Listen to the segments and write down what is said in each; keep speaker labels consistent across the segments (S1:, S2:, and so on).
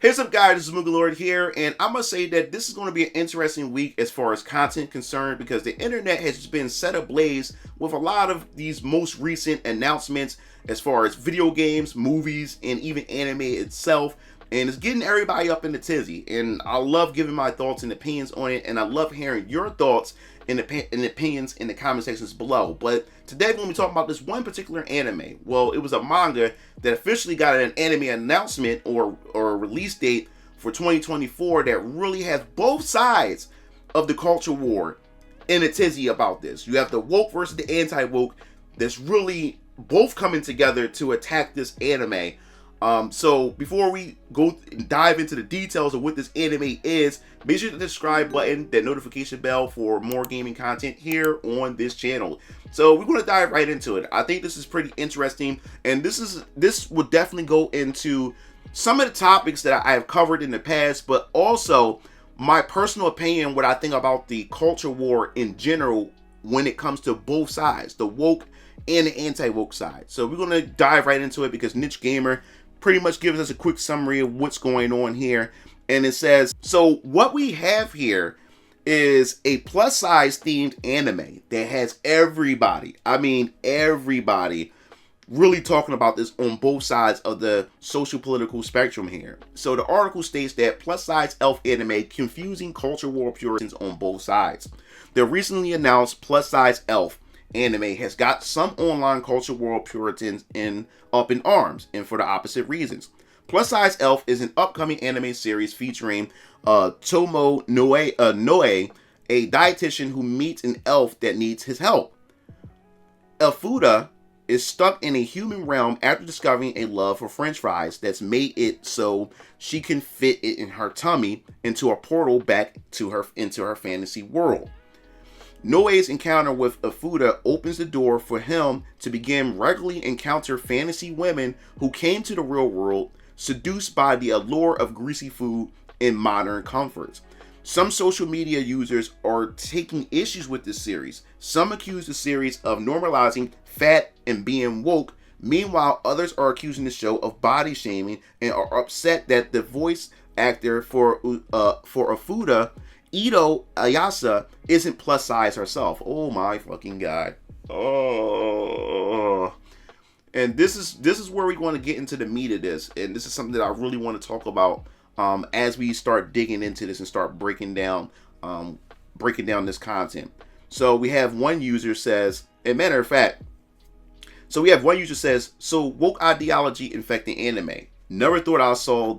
S1: Hey, what's up, guys? This is MugenLord here, and I must say that this is going to be an interesting week as far as content concerned, because the internet has been set ablaze with a lot of these most recent announcements as far as video games, movies, and even anime itself, and it's getting everybody up in the tizzy. And I love giving my thoughts and opinions on it, and I love hearing your thoughts and opinions in the comment sections below. But today we're going to be talking about this one particular anime. Well, it was a manga that officially got an anime announcement or a release date for 2024 that really has both sides of the culture war in a tizzy about this. You have the woke versus the anti-woke that's really both coming together to attack this anime. So before we go and dive into the details of what this anime is, make sure to hit the subscribe button, that notification bell for more gaming content here on this channel. So we're going to dive right into it. I think this is pretty interesting, and this will definitely go into some of the topics that I have covered in the past, but also my personal opinion, what I think about the culture war in general when it comes to both sides, the woke and the anti-woke side. So we're going to dive right into it because Niche Gamer pretty much gives us a quick summary of what's going on here. And it says, so what we have here is a plus size themed anime that has everybody, I mean everybody, really talking about this on both sides of the social political spectrum here. So the article states that plus size elf anime confusing culture war puritans on both sides. The recently announced plus size elf anime has got some online culture war puritans up in arms, and for the opposite reasons. Plus Size Elf is an upcoming anime series featuring Tomo Noe, a dietitian who meets an elf that needs his help. Elfuda is stuck in a human realm after discovering a love for french fries that's made it so she can fit it in her tummy into a portal back into her fantasy world. Noe's encounter with Elfuda opens the door for him to begin regularly encounter fantasy women who came to the real world, seduced by the allure of greasy food and modern comforts. Some social media users are taking issues with this series. Some accuse the series of normalizing fat and being woke. Meanwhile, others are accusing the show of body shaming and are upset that the voice actor for Elfuda, Ito Ayasa, isn't plus size herself. Oh my fucking god. Oh. And this is where we're going to get into the meat of this, and this is something that I really want to talk about as we start digging into this and start breaking down this content. So we have one user says, as a matter of fact, so woke ideology infecting anime. Never thought I saw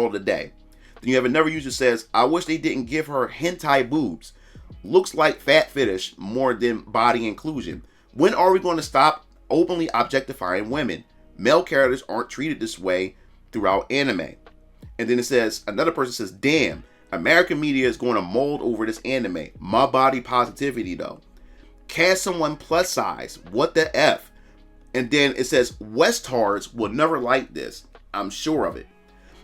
S1: the day. Then you have another user says, I wish they didn't give her hentai boobs. Looks like fat fetish more than body inclusion. When are we going to stop openly objectifying women? Male characters aren't treated this way throughout anime. And then it says, another person says, damn, American media is going to mold over this anime. My body positivity though. Cast someone plus size. What the F? And then it says, Westhards will never like this. I'm sure of it.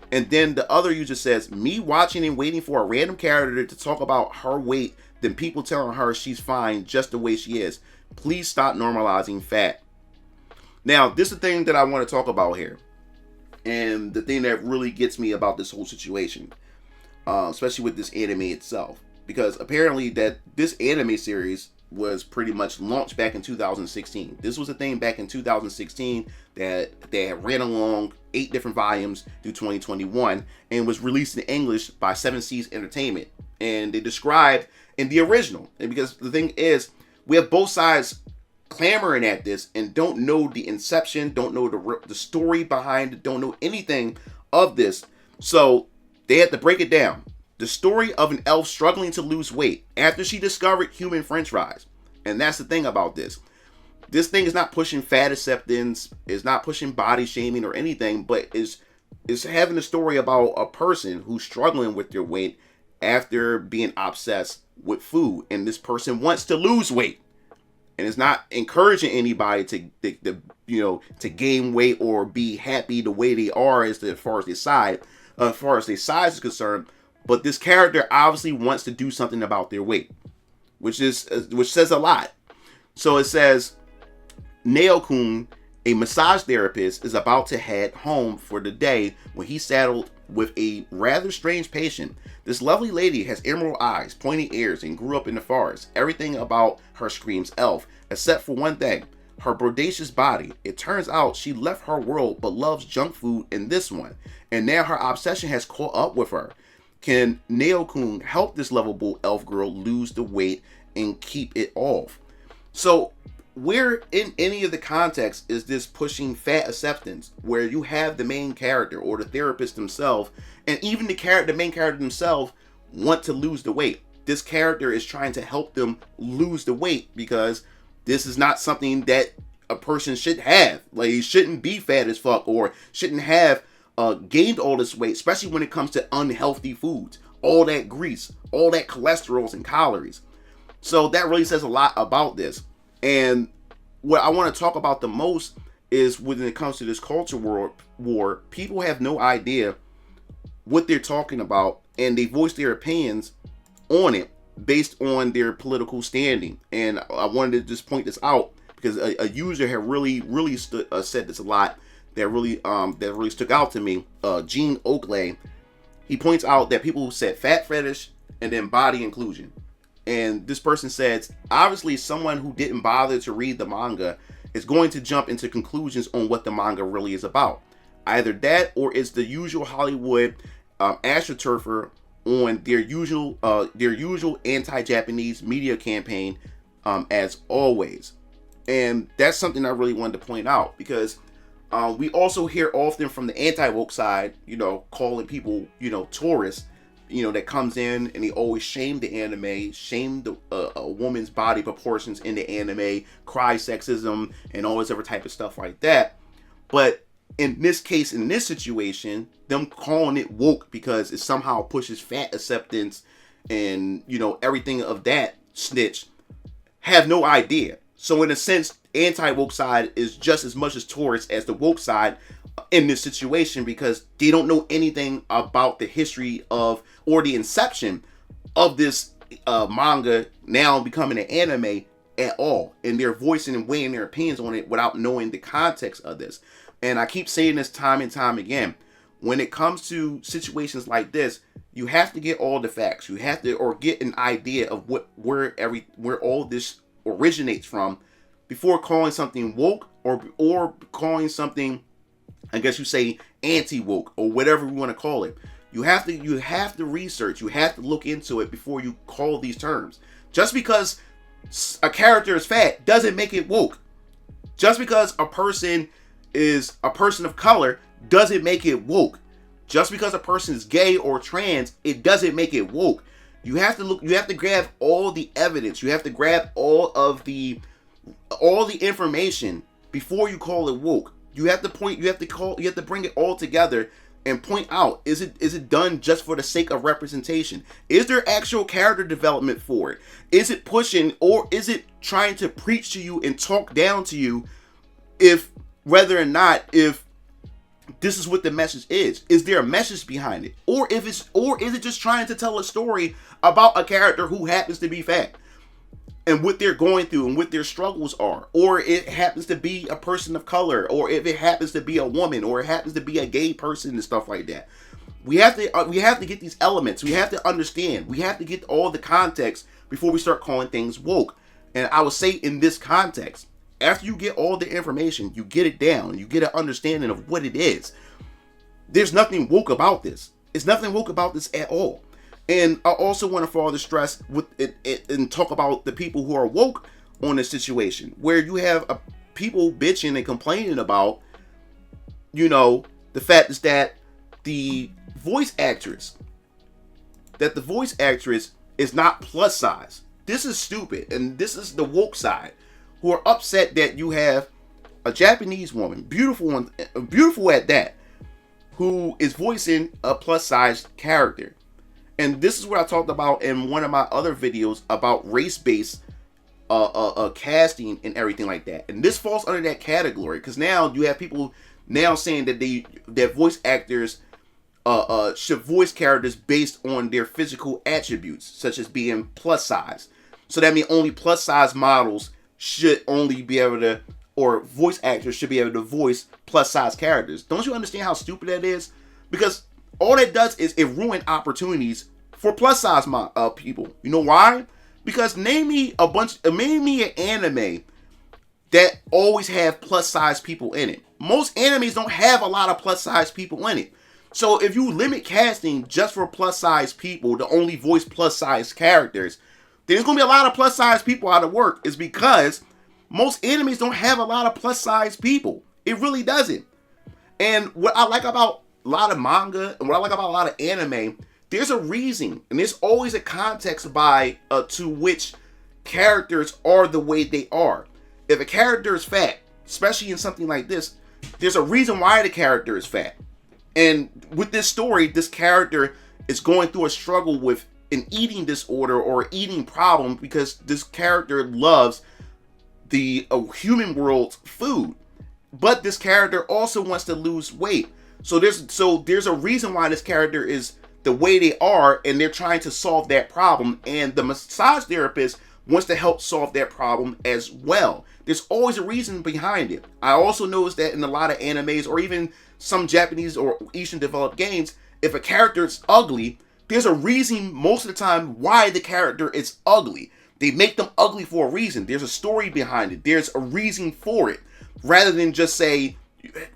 S1: And then the other user says, me watching and waiting for a random character to talk about her weight, then people telling her she's fine just the way she is. Please stop normalizing fat. Now, this is the thing that I want to talk about here. And the thing that really gets me about this whole situation, especially with this anime itself. Because apparently that this anime series was pretty much launched back in 2016. This was a thing back in 2016 that they had ran along 8 different volumes through 2021 and was released in English by 7 Seas Entertainment. And they described in the original, and because the thing is, we have both sides clamoring at this and don't know the inception, don't know the story behind it, don't know anything of this. So they had to break it down. The story of an elf struggling to lose weight after she discovered human french fries. And that's the thing about this. This thing is not pushing fat acceptance, is not pushing body shaming or anything, but is having a story about a person who's struggling with their weight after being obsessed with food. And this person wants to lose weight. And it's not encouraging anybody to gain weight or be happy the way they are as far as their size is concerned. But this character obviously wants to do something about their weight, which says a lot. So it says, Naokun, a massage therapist, is about to head home for the day when he's saddled with a rather strange patient. This lovely lady has emerald eyes, pointy ears, and grew up in the forest. Everything about her screams elf, except for one thing: her bodacious body. It turns out she left her world but loves junk food in this one, and now her obsession has caught up with her. Can Naokun help this lovable elf girl lose the weight and keep it off? So where in any of the context is this pushing fat acceptance, where you have the main character or the therapist himself, and even the main character themselves want to lose the weight? This character is trying to help them lose the weight because this is not something that a person should have. Like, he shouldn't be fat as fuck, or shouldn't have gained all this weight, especially when it comes to unhealthy foods. All that grease, all that cholesterol and calories. So that really says a lot about this. And what I want to talk about the most is when it comes to this culture war, people have no idea what they're talking about, and they voice their opinions on it based on their political standing. And I wanted to just point this out because a user had really said this a lot that really stuck out to me. Gene Oakley, he points out that people said fat fetish and then body inclusion. And this person says, obviously someone who didn't bother to read the manga is going to jump into conclusions on what the manga really is about. Either that, or it's the usual Hollywood astroturfer on their usual anti-Japanese media campaign, as always. And that's something I really wanted to point out, because we also hear often from the AntiWoke side, calling people, tourists, that comes in and they always shame the anime, shame a woman's body proportions in the anime, cry sexism, and all this other type of stuff like that. But in this case, in this situation, them calling it woke because it somehow pushes fat acceptance and, everything of that snitch, have no idea. So in a sense, anti-woke side is just as much as tourists as the woke side in this situation, because they don't know anything about the history of, or the inception of this manga now becoming an anime at all. And they're voicing and weighing their opinions on it without knowing the context of this. And I keep saying this time and time again. When it comes to situations like this, you have to get all the facts. You have to, or get an idea of where all this originates from before calling something woke or calling something, I guess you say, anti-woke, or whatever you want to call it. You have to research. You have to look into it before you call these terms. Just because a character is fat doesn't make it woke. Just because a person is a person of color doesn't make it woke. Just because a person is gay or trans, it doesn't make it woke. You have to grab all the evidence. You have to grab all the information before you call it woke. You have to bring it all together and point out, is it done just for the sake of representation? Is there actual character development for it? Is it pushing, or is it trying to preach to you and talk down to you if this is what the message is? Is there a message behind it? Or is it just trying to tell a story about a character who happens to be fat and what they're going through and what their struggles are? Or it happens to be a person of color, or if it happens to be a woman, or it happens to be a gay person and stuff like that. We have to get these elements. We have to understand. We have to get all the context before we start calling things woke. And I would say, in this context, after you get all the information, you get it down, you get an understanding of what it is, there's nothing woke about this. It's nothing woke about this at all. And I also want to further stress with it and talk about the people who are woke on this situation, where you have people bitching and complaining about, the fact is that the voice actress is not plus size. This is stupid, and this is the woke side, who are upset that you have a Japanese woman, beautiful at that, who is voicing a plus size character. And this is what I talked about in one of my other videos about race-based casting and everything like that. And this falls under that category, because now you have people now saying that voice actors should voice characters based on their physical attributes, such as being plus size. So that means only plus size models should only be able to, or voice actors should be able to voice plus size characters. Don't you understand how stupid that is? Because all that does is it ruin opportunities for plus size people. You know why? Because name me an anime that always have plus size people in it. Most animes don't have a lot of plus size people in it. So if you limit casting just for plus size people to only voice plus size characters, there's going to be a lot of plus size people out of work. It's because most animes don't have a lot of plus size people. It really doesn't. And what I like about a lot of manga and what I like about a lot of anime, there's a reason, and there's always a context to which characters are the way they are. If a character is fat, especially in something like this, there's a reason why the character is fat. And with this story, this character is going through a struggle with an eating disorder or eating problem because this character loves the human world's food. But this character also wants to lose weight. So there's a reason why this character is the way they are, and they're trying to solve that problem. And the massage therapist wants to help solve that problem as well. There's always a reason behind it. I also noticed that in a lot of animes or even some Japanese or Eastern developed games, if a character is ugly, there's a reason most of the time why the character is ugly. They make them ugly for a reason. There's a story behind it. There's a reason for it. Rather than just say,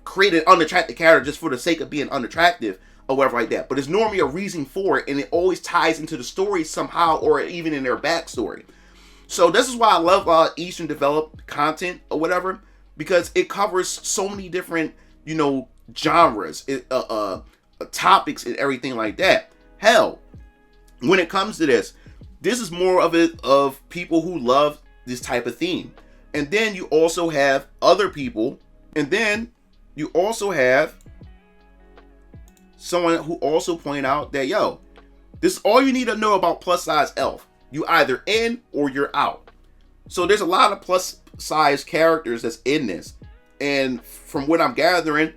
S1: create an unattractive character just for the sake of being unattractive or whatever like that. But there's normally a reason for it, and it always ties into the story somehow or even in their backstory. So this is why I love Eastern developed content or whatever, because it covers so many different, genres, topics and everything like that. Hell, when it comes to this is more of people who love this type of theme. And then you also have other people, and then you also have someone who also point out that, this is all you need to know about plus size elf. You either in or you're out. So there's a lot of plus size characters that's in this. And from what I'm gathering,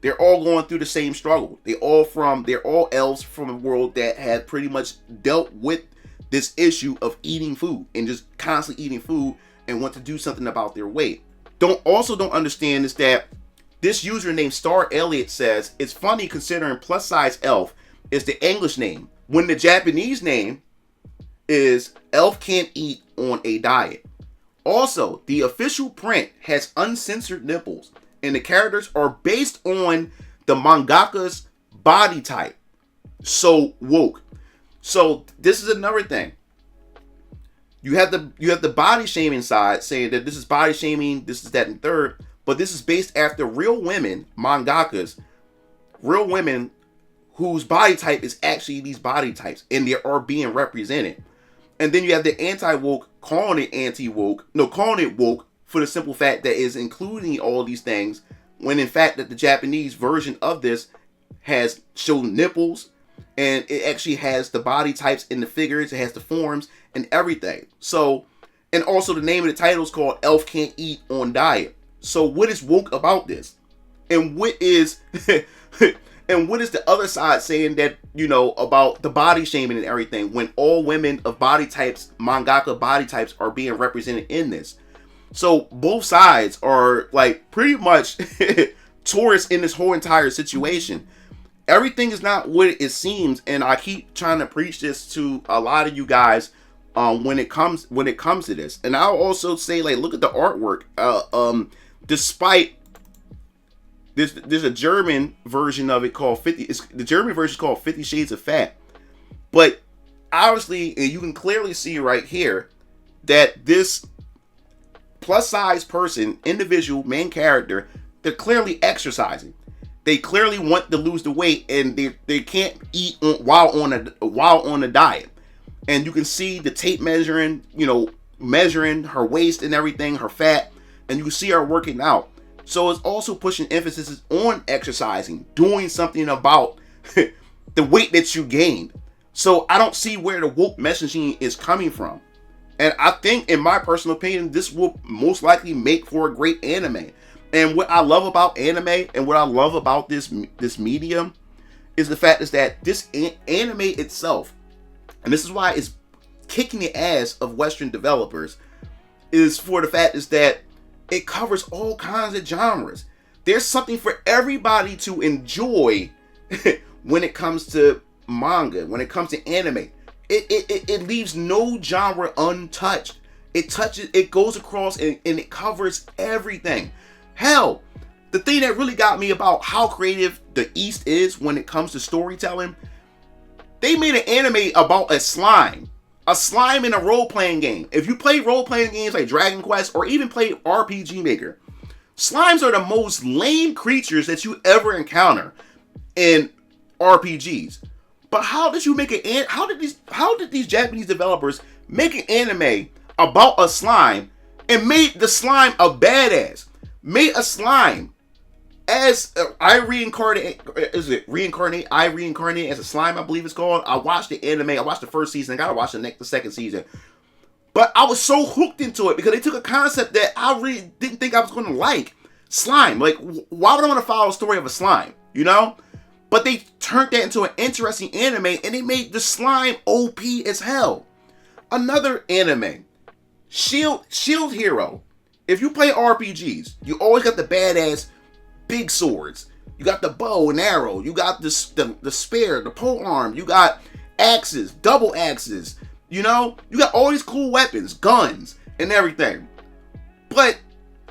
S1: they're all going through the same struggle. They're all elves from a world that had pretty much dealt with this issue of eating food and just constantly eating food and want to do something about their weight. Don't understand is that this user named Star Elliott says, it's funny considering plus size elf is the English name, when the Japanese name is elf can't eat on a diet. Also, the official print has uncensored nipples, and the characters are based on the mangaka's body type. So woke. So this is another thing. You have the body shaming side saying that this is body shaming, this is that and third, but this is based after real women, mangakas, real women whose body type is actually these body types, and they are being represented. And then you have the anti-woke calling it woke for the simple fact that is including all these things, when in fact that the Japanese version of this has shown nipples, and it actually has the body types and the figures, it has the forms and everything. So, and also the name of the title is called Elf Can't Eat on Diet. So what is woke about this? And what is and what is the other side saying that, about the body shaming and everything, when all women of body types, mangaka body types, are being represented in this? So both sides are like pretty much tourists in this whole entire situation. Everything is not what it seems, and I keep trying to preach this to a lot of you guys when it comes to this. And I'll also say, like, look at the artwork. Despite there's a German version of it called the German version is called 50 Shades of Fat. But obviously, and you can clearly see right here that this plus size person, individual, main character, they're clearly exercising. They clearly want to lose the weight, and they can't eat while on a diet. And you can see the tape measuring her waist and everything, her fat, and you can see her working out. So it's also pushing emphasis on exercising, doing something about the weight that you gained. So I don't see where the woke messaging is coming from. And I think, in my personal opinion, this will most likely make for a great anime. And what I love about anime and what I love about this medium is the fact is that this anime itself, and this is why it's kicking the ass of Western developers, is for the fact is that it covers all kinds of genres. There's something for everybody to enjoy when it comes to manga, when it comes to anime. It leaves no genre untouched. It goes across and it covers everything. Hell, the thing that really got me about how creative the East is when it comes to storytelling, they made an anime about a slime in a role-playing game. If you play role-playing games like Dragon Quest or even play RPG Maker, slimes are the most lame creatures that you ever encounter in RPGs. But how did these Japanese developers make an anime about a slime and made the slime a badass? Made a slime as I reincarnate as a slime, I believe it's called. I watched the anime. I watched the first season. I gotta watch the second season. But I was so hooked into it because they took a concept that I really didn't think I was going to like. Slime. Like, why would I want to follow a story of a slime? You know? But they turned that into an interesting anime and they made the slime OP as hell. Another anime, Shield Hero. If you play RPGs, you always got the badass big swords. You got the bow and arrow. You got the spear, the pole arm. You got axes, double axes. You know, you got all these cool weapons, guns, and everything. But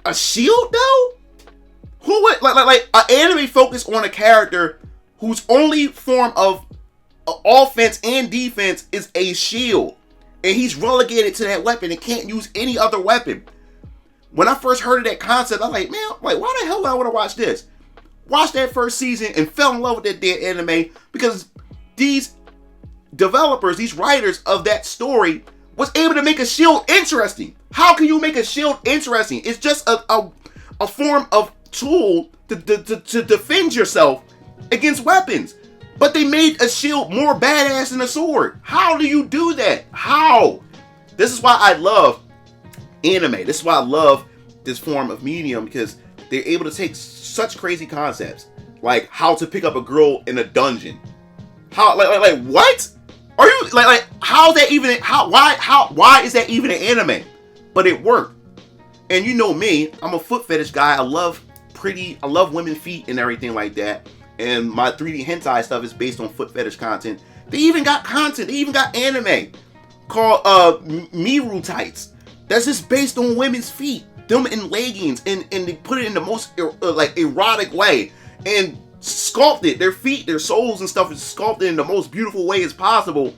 S1: a shield though? Who would like an anime focused on a character whose only form of offense and defense is a shield, and he's relegated to that weapon and can't use any other weapon? When I first heard of that concept, I was like, man, like, why the hell do I want to watch this? Watched that first season and fell in love with that dead anime because these developers, these writers of that story was able to make a shield interesting. How can you make a shield interesting? It's just a form of tool to defend yourself against weapons. But they made a shield more badass than a sword. How do you do that? How? This is why I love anime. This is why I love this form of medium, because they're able to take such crazy concepts like how to pick up a girl in a dungeon. How like what? Are you like how's that even why is that even an anime? But it worked. And you know me, I'm a foot fetish guy. I love women's feet and everything like that. And my 3D hentai stuff is based on foot fetish content. They even got anime called Miru Tights. That's just based on women's feet. Them in leggings, and they put it in the most like erotic way and sculpted their feet, their soles and stuff is sculpted in the most beautiful way as possible.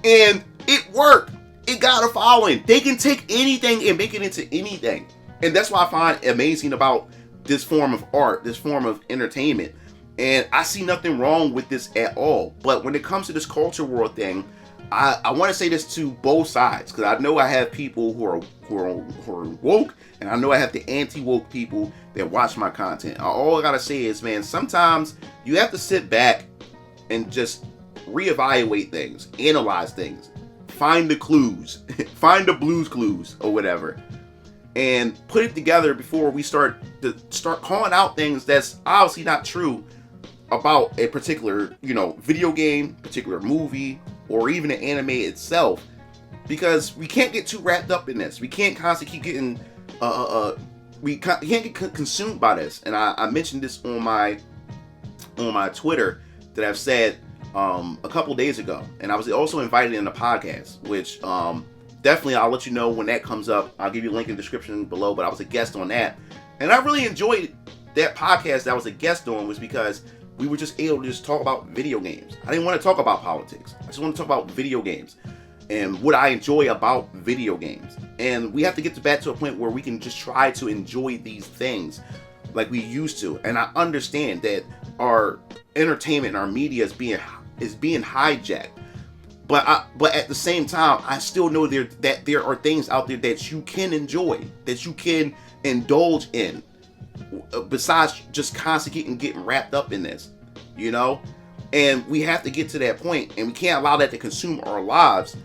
S1: And it worked. It got a following. They can take anything and make it into anything. And that's what I find amazing about this form of art, this form of entertainment. And I see nothing wrong with this at all. But when it comes to this culture war thing, I want to say this to both sides, because I know I have people who are woke, and I know I have the anti-woke people that watch my content. All I gotta say is, man, sometimes you have to sit back and just reevaluate things, analyze things, find the clues, find the blues clues or whatever, and put it together before we start calling out things that's obviously not true about a particular, video game, particular movie, or even an anime itself, because we can't get too wrapped up in this. We can't constantly keep getting, we can't get consumed by this. And I mentioned this on my Twitter that I've said a couple days ago, and I was also invited in the podcast, which definitely I'll let you know when that comes up. I'll give you a link in the description below. But I was a guest on that, and I really enjoyed that podcast that I was a guest on, was because we were just able to just talk about video games. I didn't want to talk about politics. I just want to talk about video games and what I enjoy about video games. And we have to get back to a point where we can just try to enjoy these things like we used to. And I understand that our entertainment and our media is being hijacked. But at the same time, I still know that there are things out there that you can enjoy, that you can indulge in, besides just constantly getting wrapped up in this, and we have to get to that point, and we can't allow that to consume our lives.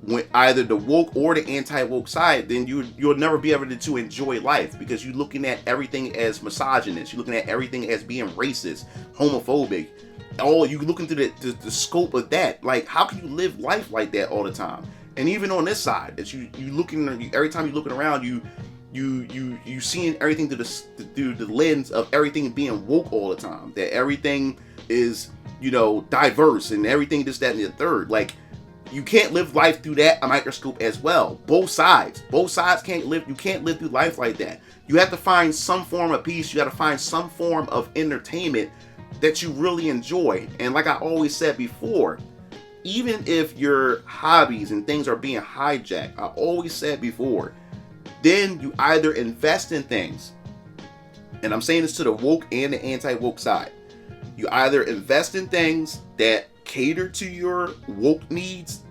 S1: When either the woke or the anti-woke side, then you'll never be able to enjoy life, because you're looking at everything as misogynist, you're looking at everything as being racist, homophobic. You look into the scope of that. Like, how can you live life like that all the time? And even on this side, that you looking, every time you're looking around, you seeing everything through the lens of everything being woke all the time. That everything is, you know, diverse and everything, this, that, and the third. Like, you can't live life through that microscope as well. Both sides can't live. You can't live through life like that. You have to find some form of peace. You got to find some form of entertainment that you really enjoy. And like I always said before, even if your hobbies and things are being hijacked, I always said before, then you either invest in things, and I'm saying this to the woke and the anti-woke side, you either invest in things that cater to your woke needs,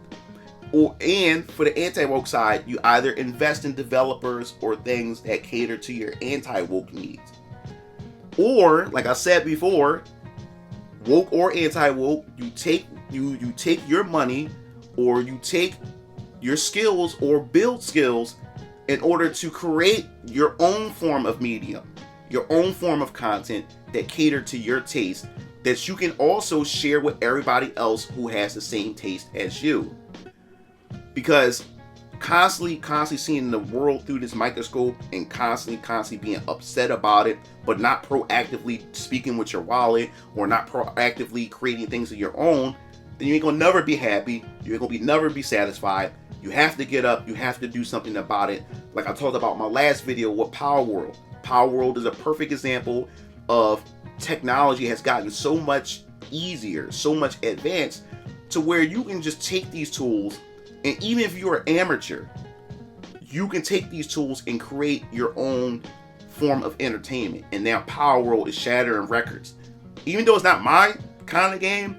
S1: and for the anti-woke side, you either invest in developers or things that cater to your anti-woke needs. Or, like I said before, woke or anti-woke, you take your money, or you take your skills or build skills in order to create your own form of medium, your own form of content that cater to your taste, that you can also share with everybody else who has the same taste as you. Because constantly seeing the world through this microscope and constantly being upset about it, but not proactively speaking with your wallet or not proactively creating things of your own, then you ain't gonna never be happy. You're gonna never be satisfied. You have to get up. You have to do something about it. Like I talked about in my last video with Power World. Power World is a perfect example of technology has gotten so much easier, so much advanced, to where you can just take these tools, and even if you're an amateur, you can take these tools and create your own form of entertainment. And now Power World is shattering records. Even though it's not my kind of game,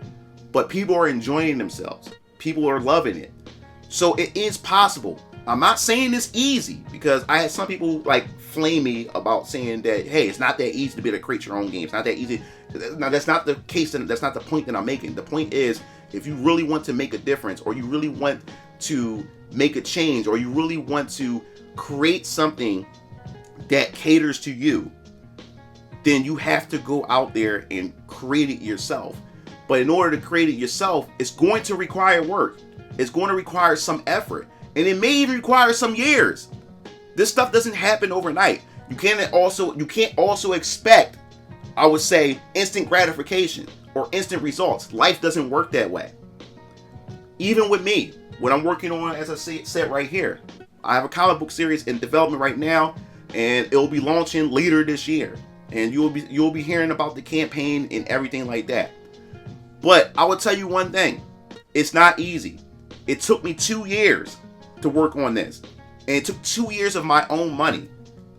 S1: but people are enjoying themselves. People are loving it. So it is possible. I'm not saying it's easy, because I had some people like flame me about saying that, hey, it's not that easy to be able to create your own game. It's not that easy. Now, that's not the case, and that's not the point that I'm making. The point is, if you really want to make a difference, or you really want to make a change, or you really want to create something that caters to you, then you have to go out there and create it yourself. But in order to create it yourself, it's going to require work. It's going to require some effort. And it may even require some years. This stuff doesn't happen overnight. You can't also expect, I would say, instant gratification or instant results. Life doesn't work that way. Even with me, what I'm working on, as I said right here, I have a comic book series in development right now, and it will be launching later this year. And you'll be hearing about the campaign and everything like that. But I will tell you one thing, it's not easy. It took me 2 years to work on this, and it took 2 years of my own money.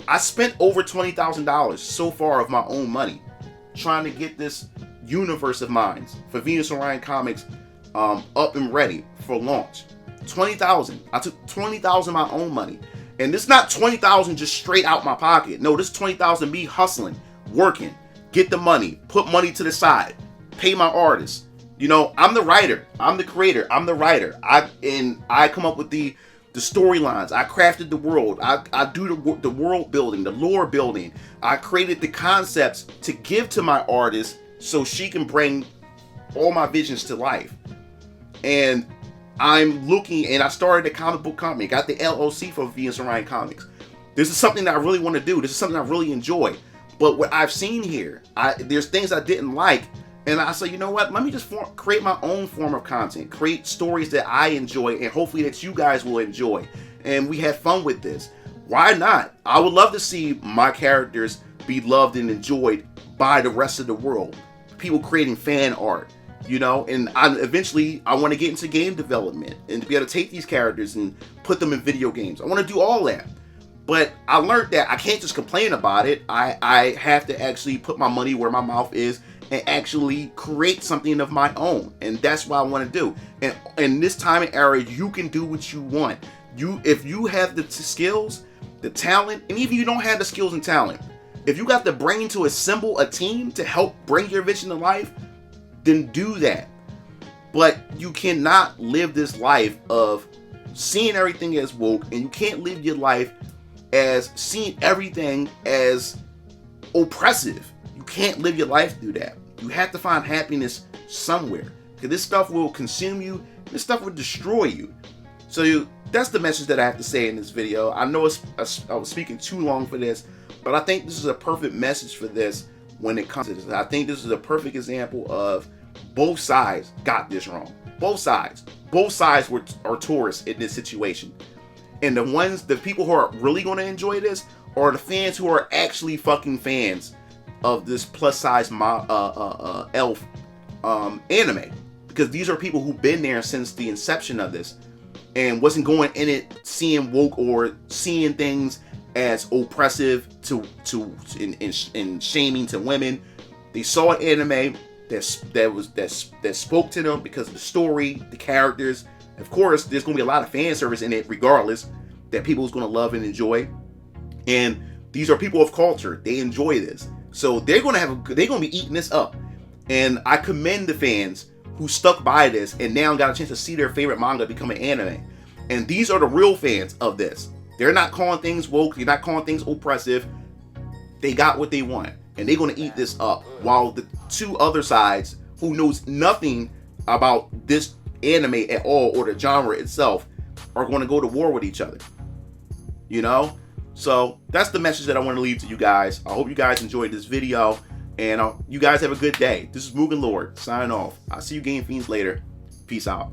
S1: I spent over $20,000 so far of my own money trying to get this universe of mine for Venus Orion Comics up and ready for launch. $20,000. I took $20,000 of my own money, and this is not $20,000 just straight out my pocket. No, this is $20,000 me hustling, working, get the money, put money to the side, pay my artists. You know, I'm the writer, I'm the creator, I'm the writer. I come up with the storylines. I crafted the world. I do the world building, the lore building. I created the concepts to give to my artist so she can bring all my visions to life. And I'm looking, and I started a comic book company, got the LLC for Venus Orion Comics. This is something that I really want to do. This is something I really enjoy. But what I've seen here, there's things I didn't like. And I said, you know what? Let me just create my own form of content. Create stories that I enjoy, and hopefully that you guys will enjoy. And we had fun with this. Why not? I would love to see my characters be loved and enjoyed by the rest of the world. People creating fan art, you know? And eventually, I want to get into game development and to be able to take these characters and put them in video games. I want to do all that. But I learned that I can't just complain about it. I have to actually put my money where my mouth is and actually create something of my own. And that's what I want to do. And in this time and era, you can do what you want. If you have the skills, the talent, and even if you don't have the skills and talent, if you got the brain to assemble a team to help bring your vision to life, then do that. But you cannot live this life of seeing everything as woke, and you can't live your life as seeing everything as oppressive. You can't live your life through that. You have to find happiness somewhere, because this stuff will consume you. This stuff will destroy you. So that's the message that I have to say in this video. I know I was speaking too long for this, but I think this is a perfect message for this. when it comes to this. I think this is a perfect example of both sides got this wrong. Both sides are tourists in this situation. And the people who are really going to enjoy this are the fans who are actually fucking fans of this plus size elf anime, because these are people who've been there since the inception of this and wasn't going in it seeing woke or seeing things as oppressive and shaming to women. They saw an anime that spoke to them because of the story, the characters. Of course, there's going to be a lot of fan service in it, regardless, that people is going to love and enjoy. And these are people of culture; they enjoy this, so they're going to be eating this up. And I commend the fans who stuck by this and now got a chance to see their favorite manga become an anime. And these are the real fans of this. They're not calling things woke. They're not calling things oppressive. They got what they want, and they're going to eat this up. While the two other sides, who knows nothing about this anime at all or the genre itself, are going to go to war with each other. You know? So that's the message that I want to leave to you guys. I hope you guys enjoyed this video, and you guys have a good day. This is MugenLord signing off. I'll see you Game Fiends later. Peace out.